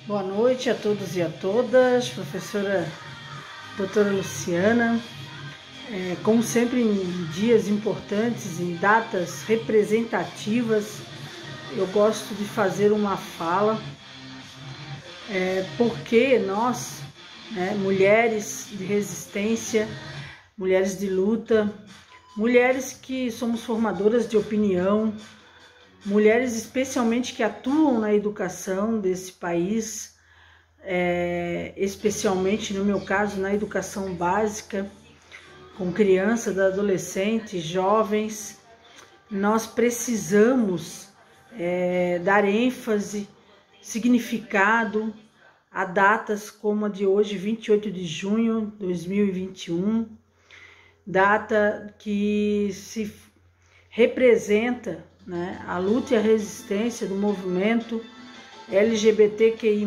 Boa noite a todos e a todas, professora doutora Luciana. Como sempre, em dias importantes, em datas representativas, eu gosto de fazer uma fala, porque nós, mulheres de resistência, mulheres de luta, mulheres que somos formadoras de opinião, mulheres especialmente que atuam na educação desse país, especialmente no meu caso na educação básica, com crianças, adolescentes, jovens, nós precisamos dar ênfase, significado a datas como a de hoje, 28 de junho de 2021, data que se representa a luta e a resistência do movimento LGBTQI+,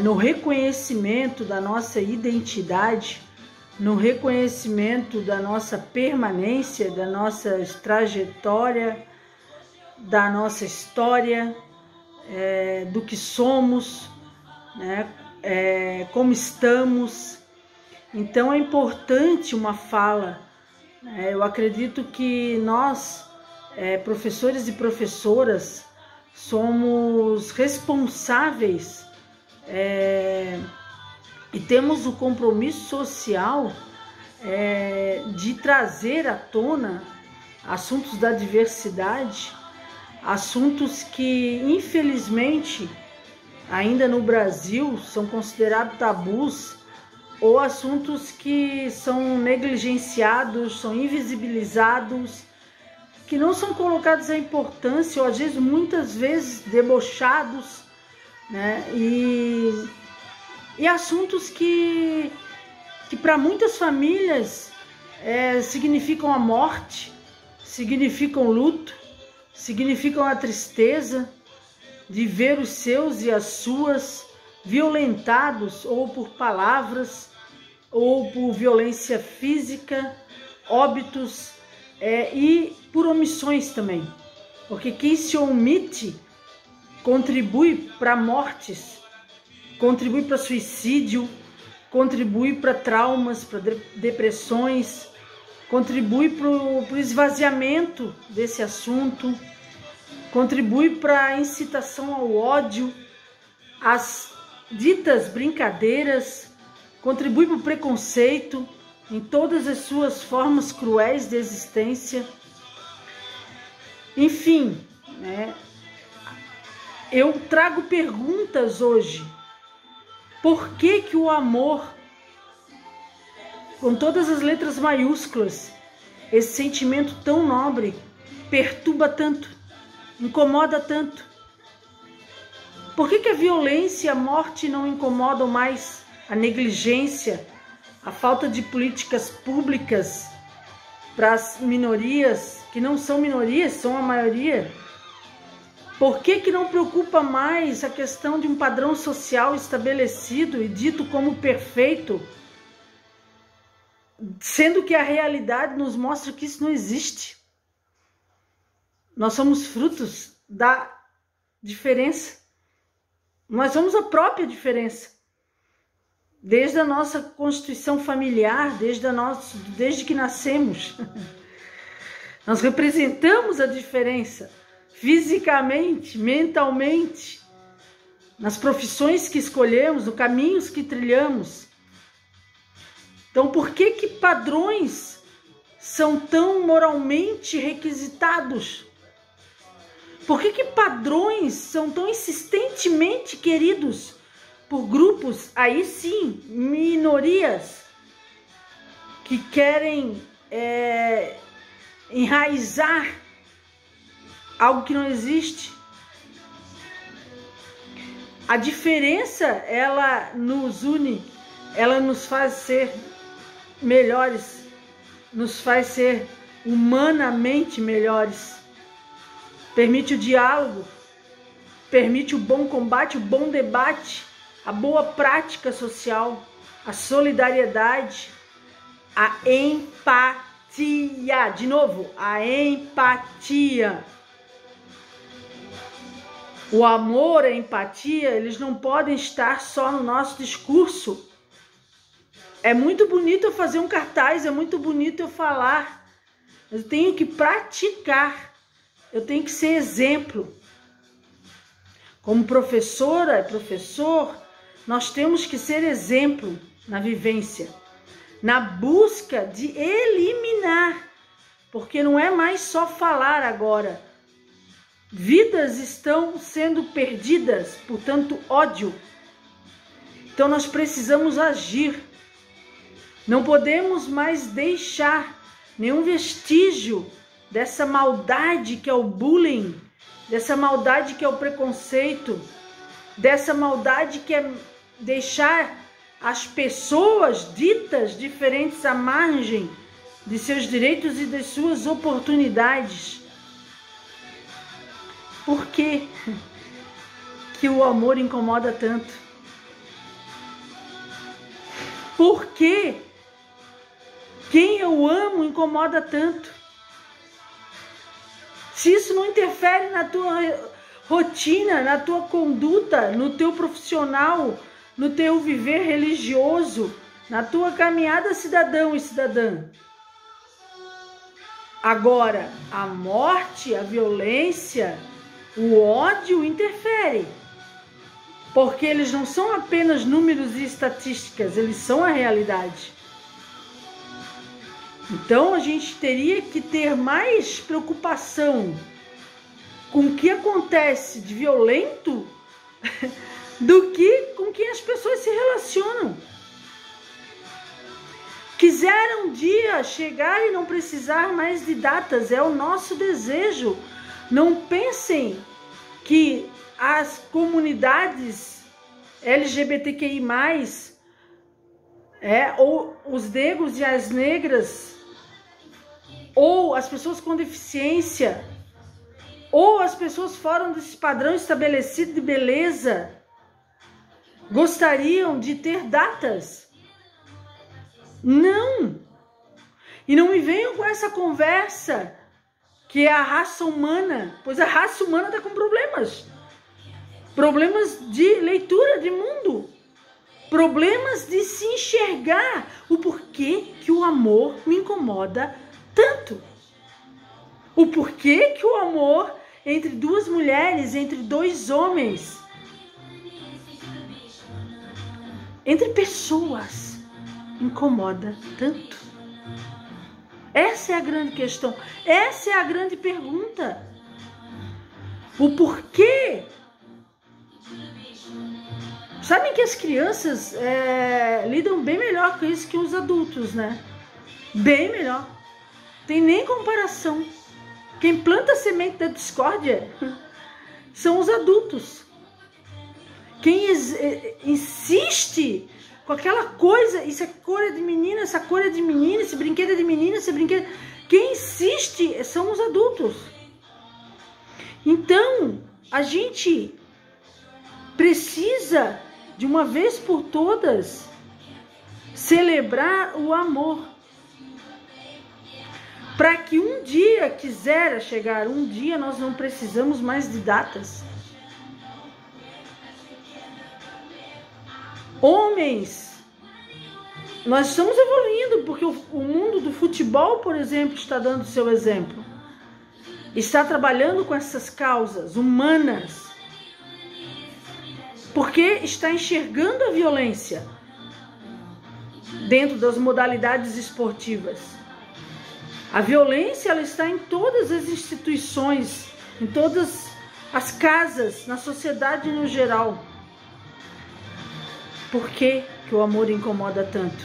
no reconhecimento da nossa identidade, no reconhecimento da nossa permanência, da nossa trajetória, da nossa história, do que somos, como estamos. Então é importante uma fala. Eu acredito que nós, professores e professoras, somos responsáveis e temos o compromisso social de trazer à tona assuntos da diversidade, assuntos que infelizmente ainda no Brasil são considerados tabus, ou assuntos que são negligenciados, são invisibilizados, que não são colocados à importância, ou às vezes, muitas vezes, debochados, e assuntos que para muitas famílias significam a morte, significam luto, significam a tristeza de ver os seus e as suas violentados, ou por palavras, ou por violência física, óbitos, e por omissões também, porque quem se omite contribui para mortes, contribui para suicídio, contribui para traumas, para depressões, contribui para o esvaziamento desse assunto, contribui para a incitação ao ódio, às ditas brincadeiras, contribui para o preconceito em todas as suas formas cruéis de existência. Enfim, eu trago perguntas hoje. Por que o amor, com todas as letras maiúsculas, esse sentimento tão nobre, perturba tanto, incomoda tanto? Por que a violência e a morte não incomodam mais? A negligência, a falta de políticas públicas para as minorias, que não são minorias, são a maioria? Por que não preocupa mais a questão de um padrão social estabelecido e dito como perfeito, sendo que a realidade nos mostra que isso não existe? Nós somos frutos da diferença. Nós somos a própria diferença. Desde a nossa constituição familiar, desde que nascemos. Nós representamos a diferença fisicamente, mentalmente, nas profissões que escolhemos, nos caminhos que trilhamos. Então, por que padrões são tão moralmente requisitados? Por que padrões são tão insistentemente queridos por grupos, aí sim, minorias, que querem enraizar algo que não existe? A diferença, ela nos une, ela nos faz ser melhores, nos faz ser humanamente melhores. Permite o diálogo, permite o bom combate, o bom debate, a boa prática social, a solidariedade, a empatia. De novo, a empatia. O amor, a empatia, eles não podem estar só no nosso discurso. É muito bonito eu fazer um cartaz, é muito bonito eu falar. Eu tenho que praticar. Eu tenho que ser exemplo. Como professora e professor, nós temos que ser exemplo na vivência, na busca de eliminar, porque não é mais só falar agora. Vidas estão sendo perdidas por tanto ódio. Então nós precisamos agir. Não podemos mais deixar nenhum vestígio dessa maldade que é o bullying, dessa maldade que é o preconceito, dessa maldade que é deixar as pessoas ditas diferentes à margem de seus direitos e das suas oportunidades. Por que que o amor incomoda tanto? Por que quem eu amo incomoda tanto? Se isso não interfere na tua rotina, na tua conduta, no teu profissional, no teu viver religioso, na tua caminhada cidadão e cidadã. Agora, a morte, a violência, o ódio interfere, porque eles não são apenas números e estatísticas, eles são a realidade. Então a gente teria que ter mais preocupação com o que acontece de violento do que com quem as pessoas se relacionam. Quiseram um dia chegar e não precisar mais de datas, é o nosso desejo. Não pensem que as comunidades LGBTQI+, ou os negros e as negras, ou as pessoas com deficiência, ou as pessoas fora desse padrão estabelecido de beleza, gostariam de ter datas. Não! E não me venham com essa conversa que é a raça humana, pois a raça humana está com problemas. Problemas de leitura de mundo. Problemas de se enxergar. O porquê que o amor me incomoda tanto. O porquê que o amor entre duas mulheres, entre dois homens, entre pessoas, incomoda tanto. Essa é a grande questão. Essa é a grande pergunta. O porquê. Sabem que as crianças lidam bem melhor com isso que os adultos, né? Bem melhor. Tem nem comparação. Quem planta a semente da discórdia são os adultos. Quem insiste com aquela coisa, isso é cor é de menina, essa cor é de menina, esse brinquedo é de menina, esse brinquedo... Quem insiste são os adultos. Então, a gente precisa, de uma vez por todas, celebrar o amor. Para que um dia quiser chegar, um dia nós não precisamos mais de datas. Homens, nós estamos evoluindo, porque o mundo do futebol, por exemplo, está dando seu exemplo. Está trabalhando com essas causas humanas. Porque está enxergando a violência dentro das modalidades esportivas. A violência, ela está em todas as instituições, em todas as casas, na sociedade no geral. Por que que o amor incomoda tanto?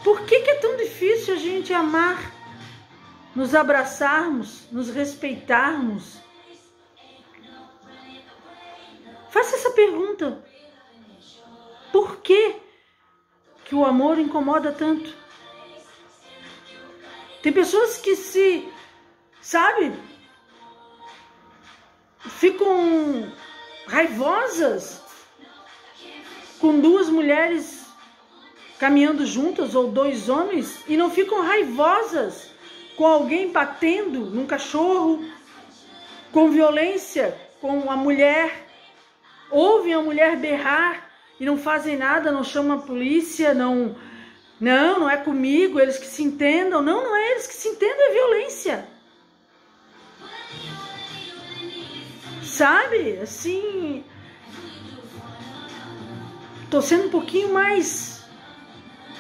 Por que que é tão difícil a gente amar, nos abraçarmos, nos respeitarmos? Faça essa pergunta. Por que que o amor incomoda tanto? Tem pessoas que ficam raivosas com duas mulheres caminhando juntas ou dois homens e não ficam raivosas com alguém batendo num cachorro, com violência com a mulher, ouvem a mulher berrar e não fazem nada, não chamam a polícia, não é comigo, eles que se entendam. Não é eles que se entendam, é violência. Sabe? Assim, tô sendo um pouquinho mais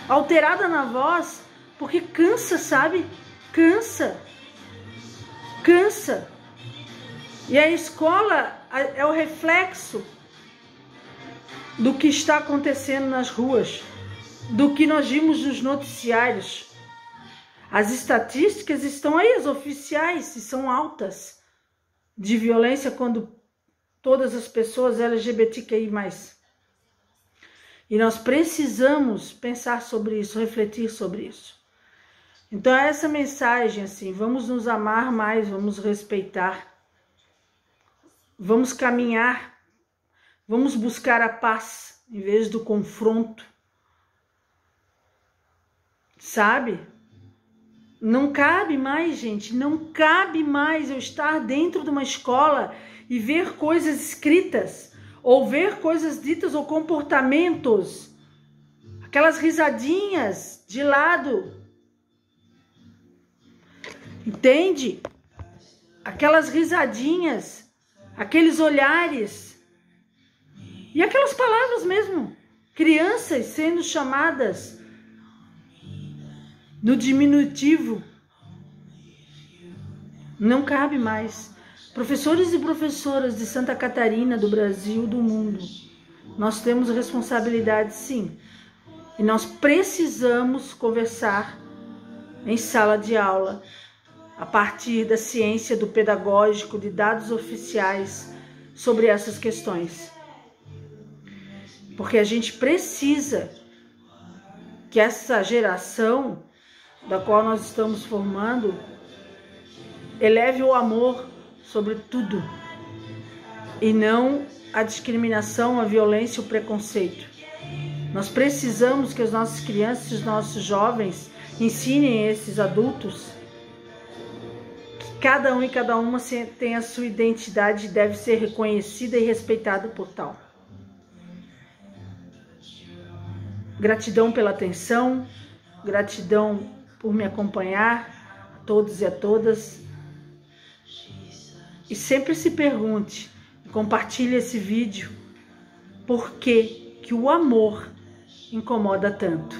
alterada na voz, porque cansa, sabe? Cansa. E a escola é o reflexo do que está acontecendo nas ruas, do que nós vimos nos noticiários. As estatísticas estão aí, as oficiais, e são altas, de violência quando todas as pessoas LGBTQI+. E nós precisamos pensar sobre isso, refletir sobre isso. Então essa mensagem, assim, vamos nos amar mais, vamos respeitar, vamos caminhar, vamos buscar a paz em vez do confronto. Sabe? Não cabe mais, gente, não cabe mais eu estar dentro de uma escola e ver coisas escritas, ou ver coisas ditas, ou comportamentos, aquelas risadinhas de lado, entende? Aquelas risadinhas, aqueles olhares, e aquelas palavras mesmo, crianças sendo chamadas no diminutivo. Não cabe mais. Professores e professoras de Santa Catarina, do Brasil, do mundo, nós temos responsabilidade, sim. E nós precisamos conversar em sala de aula, a partir da ciência, do pedagógico, de dados oficiais sobre essas questões. Porque a gente precisa que essa geração da qual nós estamos formando eleve o amor sobre tudo e não a discriminação, a violência e o preconceito. Nós precisamos que as nossas crianças, os nossos jovens ensinem esses adultos que cada um e cada uma tem a sua identidade e deve ser reconhecida e respeitada por tal. Gratidão pela atenção, gratidão por me acompanhar, a todos e a todas. E sempre se pergunte, compartilhe esse vídeo, por que o amor incomoda tanto?